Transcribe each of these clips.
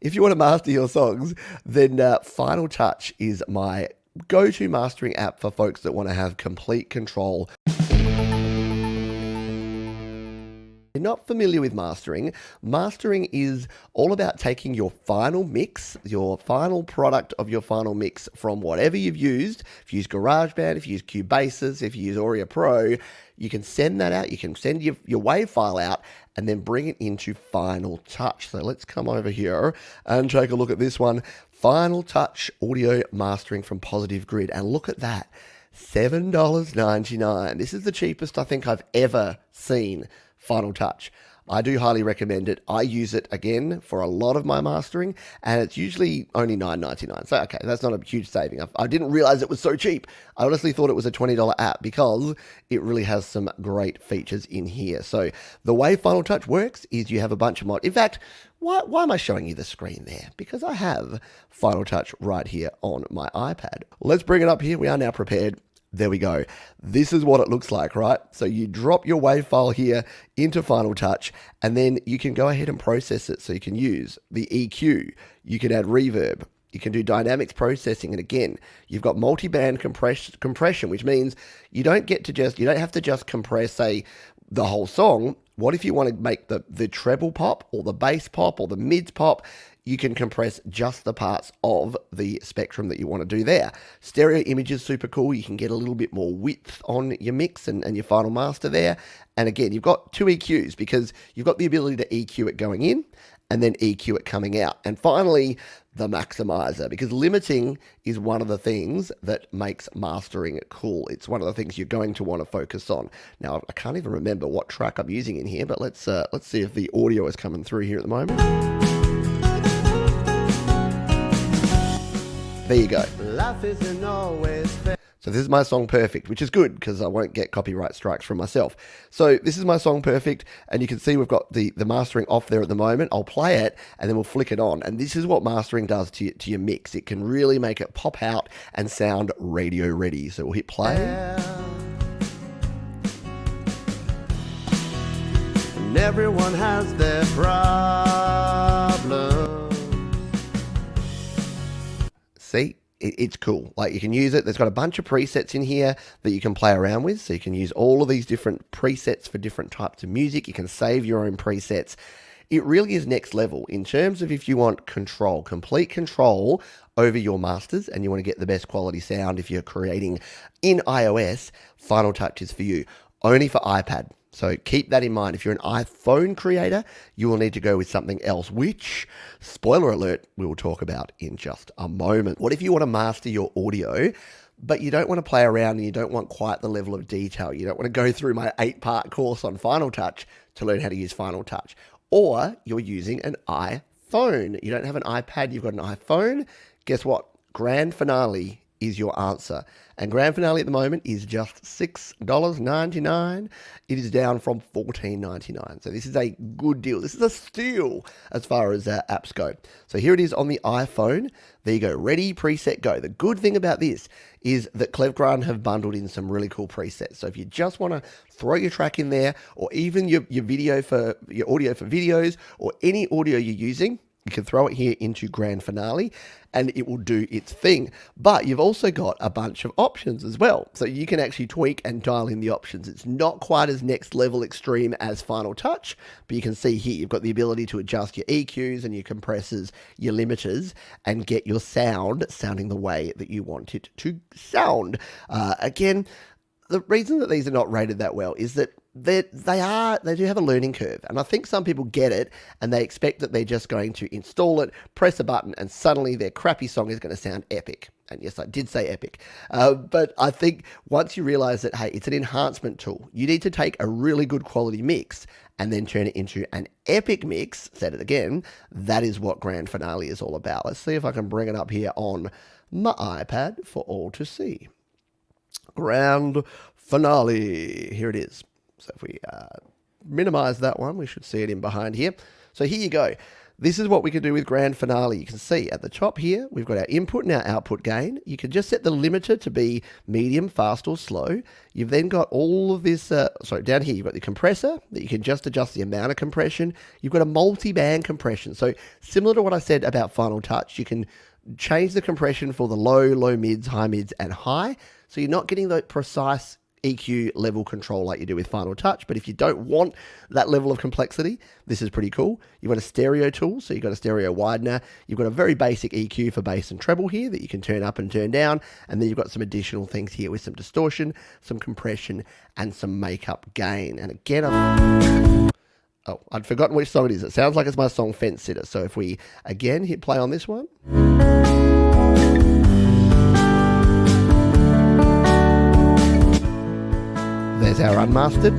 if you want to master your songs, then Final Touch is my go-to mastering app for folks that want to have complete control. You're not familiar with mastering, mastering is all about taking your final mix, your final product of your final mix from whatever you've used. If you use GarageBand, if you use Cubase's, if you use Audio Pro, you can send that out, you can send your WAV file out and then bring it into Final Touch. So let's come over here and take a look at this one. Final Touch audio mastering from Positive Grid. And look at that, $7.99. This is the cheapest I think I've ever seen Final Touch. I do highly recommend it. I use it again for a lot of my mastering, and it's usually only $9.99. So, okay, that's not a huge saving. I didn't realize it was so cheap. I honestly thought it was a $20 app because it really has some great features in here. So, the way Final Touch works is you have a bunch of mods. In fact, why am I showing you the screen there? Because I have Final Touch right here on my iPad. Let's bring it up here. We are now prepared. There we go. This is what it looks like, right? So you drop your WAV file here into Final Touch, and then you can go ahead and process it. So you can use the EQ, you can add reverb, you can do dynamics processing, and again, you've got multi-band compression, which means you don't have to just compress, say, the whole song. What if you want to make the treble pop or the bass pop or the mids pop? You can compress just the parts of the spectrum that you want to do there. Stereo image is super cool. You can get a little bit more width on your mix and your final master there. And again, you've got two EQs because you've got the ability to EQ it going in and then EQ it coming out. And finally, the maximizer, because limiting is one of the things that makes mastering cool. It's one of the things you're going to want to focus on. Now, I can't even remember what track I'm using in here, but let's see if the audio is coming through here at the moment. There you go. Life isn't always fair. So this is my song Perfect, which is good because I won't get copyright strikes from myself. So this is my song Perfect, and you can see we've got the mastering off there at the moment. I'll play it and then we'll flick it on. And this is what mastering does to your mix. It can really make it pop out and sound radio ready. So we'll hit play. And everyone has their problems. See, it's cool. Like, you can use it. There's got a bunch of presets in here that you can play around with. So you can use all of these different presets for different types of music. You can save your own presets. It really is next level in terms of if you want control, complete control over your masters and you want to get the best quality sound. If you're creating in iOS, Final Touch is for you. Only for iPad. So keep that in mind. If you're an iPhone creator, you will need to go with something else, which, spoiler alert, we will talk about in just a moment. What if you want to master your audio, but you don't want to play around and you don't want quite the level of detail? You don't want to go through my 8-part course on Final Touch to learn how to use Final Touch. Or you're using an iPhone. You don't have an iPad, you've got an iPhone. Guess what? Grand Finale is your answer. And Grand Finale at the moment is just $6.99. It is down from $14.99. So this is a good deal. This is a steal as far as apps go. So here it is on the iPhone. There you go. Ready, preset, go. The good thing about this is that Clevgran have bundled in some really cool presets. So if you just want to throw your track in there, or even your audio for videos, or any audio you're using, you can throw it here into Grand Finale and it will do its thing. But you've also got a bunch of options as well. So you can actually tweak and dial in the options. It's not quite as next level extreme as Final Touch, but you can see here you've got the ability to adjust your EQs and your compressors, your limiters, and get your sound sounding the way that you want it to sound. Again, the reason that these are not rated that well is that they do have a learning curve. And I think some people get it and they expect that they're just going to install it, press a button, and suddenly their crappy song is going to sound epic. And yes, I did say epic. But I think once you realize that, hey, it's an enhancement tool, you need to take a really good quality mix and then turn it into an epic mix, said it again, that is what Grand Finale is all about. Let's see if I can bring it up here on my iPad for all to see. Grand Finale, here it is. So if we minimize that one, we should see it in behind here. So here you go. This is what we can do with Grand Finale. You can see at the top here, we've got our input and our output gain. You can just set the limiter to be medium, fast, or slow. You've then got all of this, down here, you've got the compressor that you can just adjust the amount of compression. You've got a multi-band compression. So similar to what I said about Final Touch, you can change the compression for the low mids, high mids, and high. So you're not getting the precise EQ level control like you do with Final Touch. But if you don't want that level of complexity, this is pretty cool. You've got a stereo tool, so you've got a stereo widener. You've got a very basic EQ for bass and treble here that you can turn up and turn down. And then you've got some additional things here with some distortion, some compression, and some makeup gain. And again, I'd forgotten which song it is. It sounds like it's my song Fence Sitter. So if we, again, hit play on this one. There's our unmastered.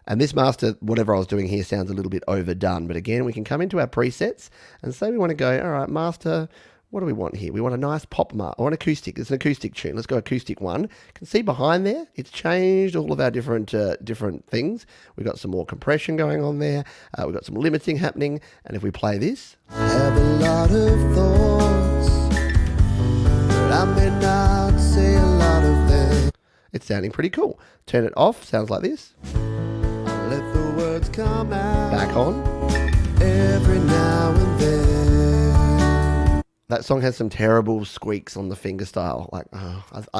And this master, whatever I was doing here, sounds a little bit overdone. But again, we can come into our presets and say we want to go, all right, master, what do we want here? We want a nice pop or an acoustic. It's an acoustic tune. Let's go acoustic one. You can see behind there, it's changed all of our different things. We've got some more compression going on there. We've got some limiting happening. And if we play this, I have a lot of thoughts, but I may not say a lot of them. It's sounding pretty cool. Turn it off. Sounds like this. I'll let the words come out. Back on. Every now and then. That song has some terrible squeaks on the fingerstyle. Like,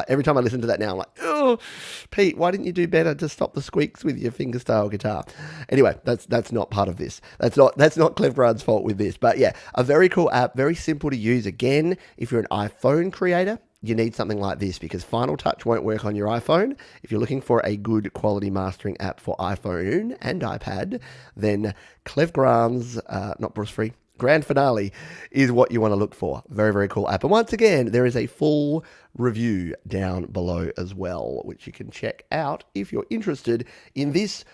every time I listen to that now, I'm like, oh, Pete, why didn't you do better to stop the squeaks with your fingerstyle guitar? Anyway, that's not part of this. That's not Clef Grant's fault with this. But yeah, a very cool app, very simple to use. Again, if you're an iPhone creator, you need something like this because Final Touch won't work on your iPhone. If you're looking for a good quality mastering app for iPhone and iPad, then Clef Grant's, not Bruce Free, Grand Finale is what you want to look for. Very, very cool app. And once again, there is a full review down below as well, which you can check out if you're interested in this